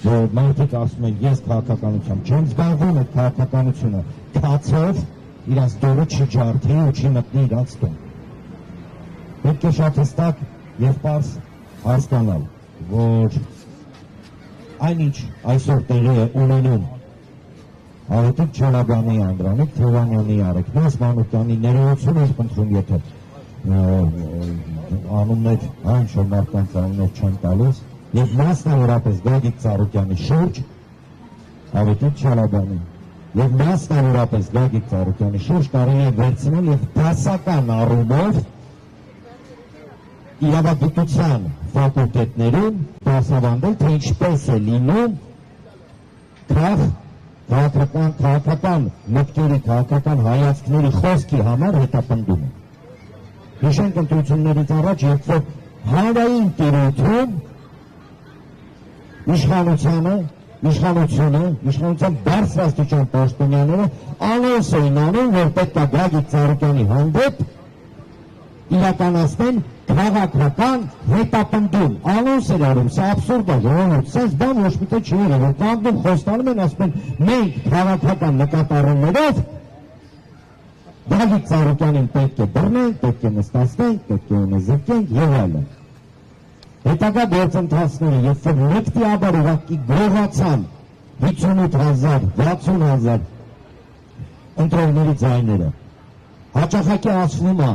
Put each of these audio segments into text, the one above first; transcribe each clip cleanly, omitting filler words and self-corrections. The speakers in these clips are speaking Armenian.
որ մարդիկ ասում են ես քաղաքականությամբ չեմ զբաղվում, այդ քաղաքականությունը քացով իրանց դուրը չջարդի ու չի մտնի իրանց տուն։ Պետք է շատ հստակ եւ պարզ հասկանալ, որ այնինչ այսօր տեղի է ունենում Արետիկ Չալաբյանի, Անդրանիկ Թևանյանի, Արեգնես Մանուկյանի ներողություն եմ խնդրում, եթե անուններ այն շոր մարդկանց անուններ չեն տալիս, եւ մասնավորապես Գագիկ Ծառուկյանի շուրջ Արետիկ Չալաբյանի եւ մասնավորապես Գագիկ Ծառուկյանի շուրջ կարելի է վերցնել եւ դասական առումով իրավագիտության ֆակուլտետներում դասավանդել, թե ինչպես է լինում քաղաքական մտքերի, քաղաքական հայացքների խոսքի համար հետապնդումը։ Հիշենք ընտրություններից առաջ, երբ որ հանրային տիրույթում իշխանության բարձրաստիճան պաշտոնյաները անոնս էին անում, որ պետք է Գագիկ Ծառուկյանի հանդեպ իրականացնեն քաղաքական հետապնդում, անոնս էր արում, սա աբսուրդ է, ժողովուրդ, սենց բան ոչ մի տեղ չի եղել, որ կանգնում խոստանում են, ասում են, մենք քաղաքական նկատառումներով Գագիկ Ծառուկյանին պետք է բռնենք, պետք է նստացնենք, պետք է ունեզրկենք եւ այլն։ Հետագա գործընթացները, երբ որ նեգտիաբար ուղղակի գողացան 58,000, 60,000 ընտրողների ձայները, հաճախակի ասվում է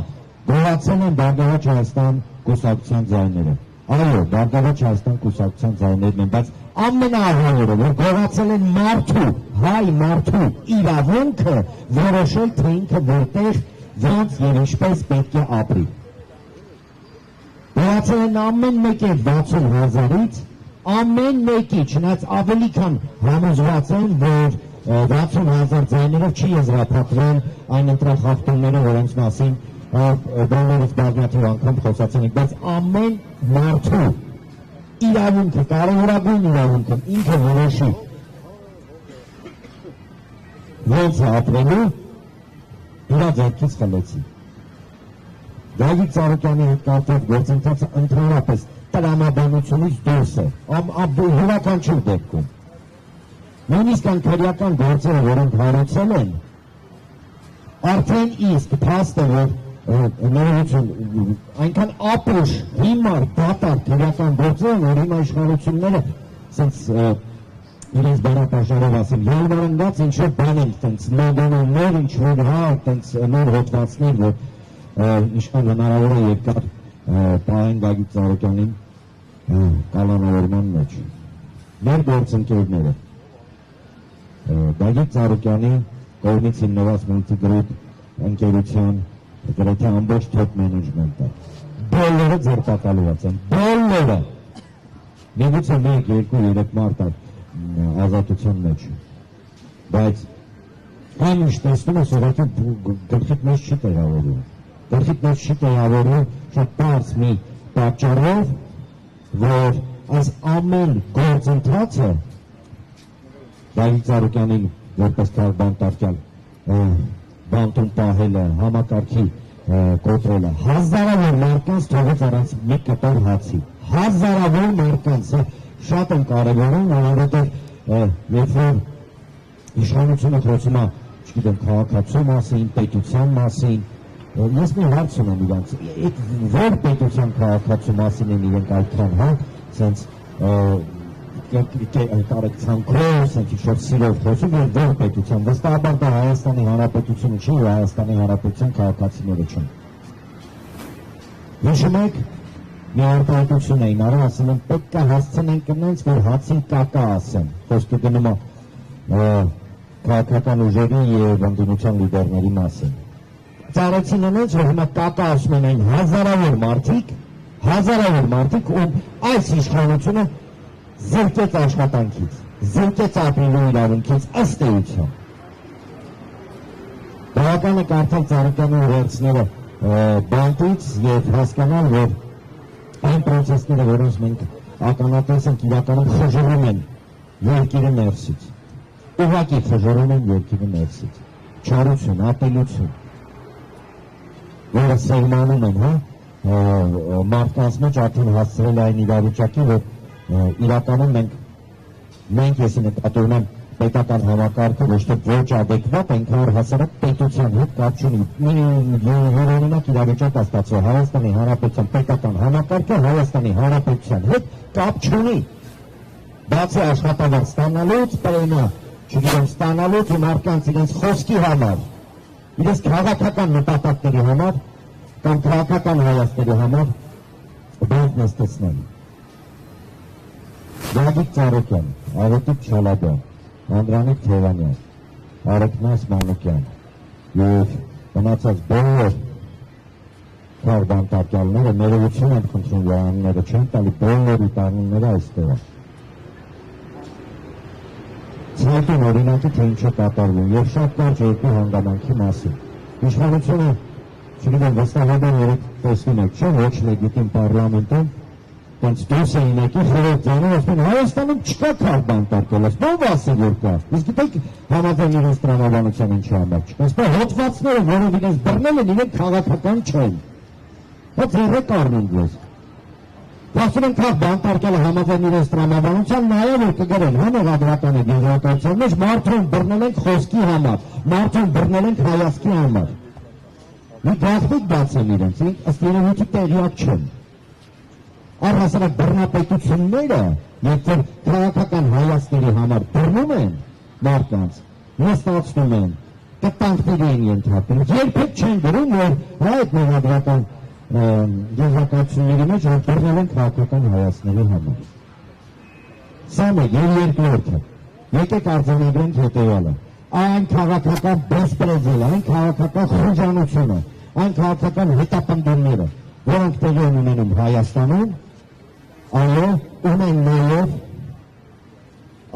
գողացել են Բարգավաճ Հայաստան կուսակցության ձայները։ Այո, Բարգավաճ Հայաստան կուսակցության ձայներն են, բայց ամենաահավորը, որ գողացել են մարդու, հայ մարդու իրավունքը որոշել, թե ինքը որտեղ, ոնց եւ ինչպես պետք է ապրի։ Գողացել են ամեն մեկի 60,000-ից, ամեն մեկի, չնայած ավելի քան համոզված են, որ 60,000 ձայներով չի եզրափակվեն այն ընտրախախտումները, որոնց մասին բաններից բազմաթիվ անգամ խոսացել ենք, բայց ամեն մարդու իրավունքը, կարևորագույն իրավունքը ինքը որոշի ոնց է ապրելու, իրա ձեռքից խլեցի։ Գագիկ Ծառուկյանի հետ կապված գործընթացը ընդհանրապես տրամաբանությունից դուրս է, յուրաքանչյուր դեպքում։ Նույնիսկ այն քրեական գործերը, որոնք հարուցել են, արդեն իսկ փաստ է, որ ներողություն, այնքան ապուշ, հիմար, դատար, քրեական գործերը, որ հիմա իշխանությունները սենց իրենց բանապաշարով ասեմ, ելվարնգած ինչ-որ բան են, տենց նոդոնումներ, ինչ-որ տենց նոր հոտվածներ, որ ինչքան հնարավոր է երկար պահեն Գագիկ Ծառուկյանին կալանավորման մեջ։ Մեր գործընկերները Գագիկ Ծառուկյանի կողմից հիմնված Multigroup ընկերության գրեթե ամբողջ top management-ը բոլորը ձերբակալված են, բոլորը միգուցե 1, 2, 3 մարդ ազատության մեջ, բայց այն ինչ տեսնում ես ուղղակի գլխիդ մեջ չի տեղավորվում, գլխիդ մեջ չի տեղավորվում շատ պարզ մի պատճառով, որ այս ամեն գործընթացը Գագիկ Ծառուկյանին որպես բանտարկյալ բանտում պահելը, համակարգի կոտրելը, հազարավոր մարդկանց թողեց առանց մի կտոր հացի, հազարավոր մարդկանց, շատ են կարևորում, որովհետև երբ որ իշխանությունը խոսում է, չգիտեմ, քաղաքացու մասին, պետության մասին, ես մի հարց ունեմ իրանց, որ պետության քաղաքացու մասին են իրենք այդքան, հա, սենց կարեկցանքով, ինչ-որ սիրով խոսում են որ պետության, վստահաբար դա Հայաստանի Հանրապետությունը չի, ու Հայաստանի Հանրապետության քաղաքացիները չեն։ Հիշում եք, մի արտահայտություն էին արել, ասել են պետք է հասցնենք նրանց, որ հացին կակա ասեն, խոսքը գնում է քաղաքական ուժերի եւ ընդդիմության լիդերների մասին։ Ծառայեցին նրանց, որ հիմա կակա ասում են այն հազարավոր մարդիկ, ում այս իշխանությունը զրկեց աշխատանքից, զրկեց ապրելու իրավունքից ըստ էության։ Բավական է կարդալ Ծառուկյանի ուղերձները բանտից եւ հասկանալ, որ այն պրոցեսները, որոնց մենք ականատես ենք, իրականում խժռում են երկիրը ներսից, ուղղակի խժռում են երկիրը ներսից, չարություն, ապելություն, որը սերմանում են, մարդկանց մեջ արդեն հասցրել այն իրավիճակի, որ իրականում մենք մենք եսի նկատի ունեմ պետական համակարգը ոչ թե ոչ adekvat, այնքան որ հասարակ պետության հետ կապ չունի։ Յուրօրինակ իրավիճակ է ստացվել Հայաստանի Հանրապետության պետական համակարգը Հայաստանի Հանրապետության հետ կապ չունի։ Բացի աշխատավարձ ստանալուց, պրեմիա, չգիտեմ, ստանալուց ու մարդկանց իրենց խոսքի համար, իրենց քաղաքական նպատակների համար կամ քաղաքական հայացքների համար բանտ նստեցնել։ Գագիկ Ծառուկյան, Ավետիք Չալաբյան, Անդրանիկ Թևանյան, Արեգնաս Մանուկյան և մնացած բոլոր քաղբանտարկյալները ներողություն են խնդրում վարանները չեն տալի բոլորի տանունները այստեղ։ Ցայտուն օրինակի թե ինչ է կատարվում և շատ կարճ երկու հանգամանքի մասին։ Իշխանությունը, չգիտեմ, վստահաբար երեք տեսնում եք, չէ, ոչ լեգիտիմ պարլամենտում տենց դուրս էին եկել խորհրդյանը, ասում են Հայաստանում չկա քաղբանտարկել, ով ասի որ կա։ Իսկ գիտեք համաձայն իրենց տրամաբանության ինչի համար չկա։ Ասում հոդվածները, որով իրենց բռնել են, իրենք քաղաքական չեն։ Հա ձեռը կառնեն ձեզ։ Ասում են քաղբանտարկելը համաձայն իրենց տրամաբանության, նաև որ կգրեն համեղադրական է գերակայության մեջ, մարդուն բռնել ենք խոսքի համար, մարդուն բռնել ենք հայացքի համար։ Մի գաղտնիք բացեն իրենց, ըստ երևույթի տեղյակ չեն։ Առհասարակ բռնապետությունները, երբ որ քաղաքական հայացքների համար բռնում են մարդկանց, նստացնում են, կտանքների են ենթարկում, երբեք չեն գրում, որ այդ մեղադրական գերակայությունների մեջ որ բռնել են քաղաքական հայացքների համար։ Սա մեկ և երկրորդը, եկեք արձանագրենք հետևյալը, այն քաղաքական բեսպրեդելը, այն քաղաքական խուժանությունը, այն քաղաքական հետապնդումները, որոնք տեղի են ունենում Հայաստանում, այո, ունեն նաև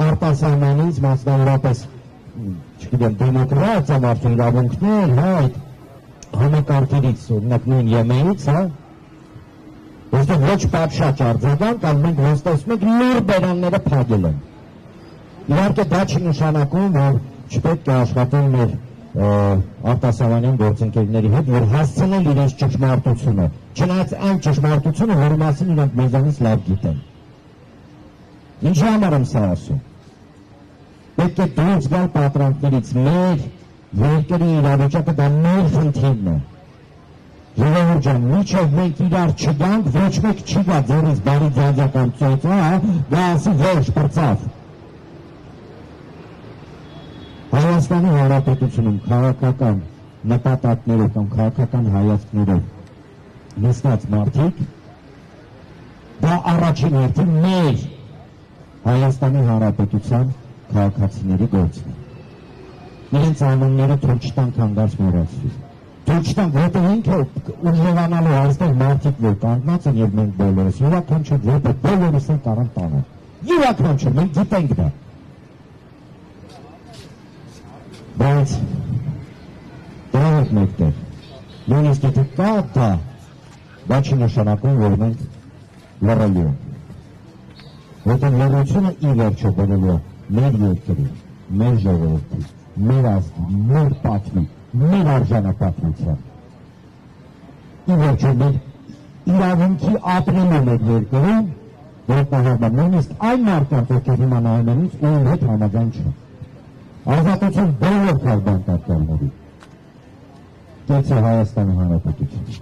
արտասահմանից մասնավորապես, չգիտեմ, դեմոկրատիա, մարդու իրավունքներ, այդ համակարգերից, օրինակ նույն ԵՄ-ից, հա, որտեղ ոչ պատշաճ արձագանք, այլ մենք հստացնում ենք նոր բերանները փակել են։ Իհարկե դա չի նշանակում, որ չպետք է աշխատեն մեր արտասահմանյան գործընկերների հետ, որ հասցնել իրենց ճշմարտությունը, չնայած այն ճշմարտությունը, որի մասին իրենք մեզանից լավ գիտեն։ Ինչի համար եմ սա ասում։ Պետք է դուրս գալ պատրանքներից, մեր երկրի իրավիճակը դա մեր խնդիրն է։ Ժողովուրդ ջան, մինչև մենք իրար չգանք, ոչ մեկ չի գա ձեռից բարի ձանձական ծոցը, դա ասի վերջ պրծավ։ Հայաստանի Հանրապետությունում քաղաքական նպատակներով կամ քաղաքական հայացքներով նստած մարդիկ, դա առաջին հերթին մեր Հայաստանի Հանրապետության քաղաքացիների գործն է։ Իրենց անունները թույլ չտանք հանգարց մոռացվի։ Թույլ չտանք, որտեղ ինքը ուժեղանալու այստեղ մարդիկ որ կանգնած են և մենք բոլորս, յուրաքանչյուր որտեղ բոլորս են կարան տանել։ Յուրաքանչյուր, մենք գիտենք դա։ Բայց դրանք մեկտեղ, նույնիսկ եթե կա դա, դա չի նշանակում, որ մենք լռելու ենք։ Որտեղ լռությունը ի վերջո բերելու է մեր երկրի, մեր ժողովրդի, մեր ազգի, մեր պատվի, մեր արժանապատվության։ Ի վերջո մեր իրավունքի ապրելու մեր երկրում, որ պահարդա նույնիսկ այն մարդկանց, ովքեր հիմա նայում են ինձ, ում հետ համաձայն չեն։ Ազատություն բոլոր քաղբանտարկյալների, կեցը Հայաստանի Հանրապետություն։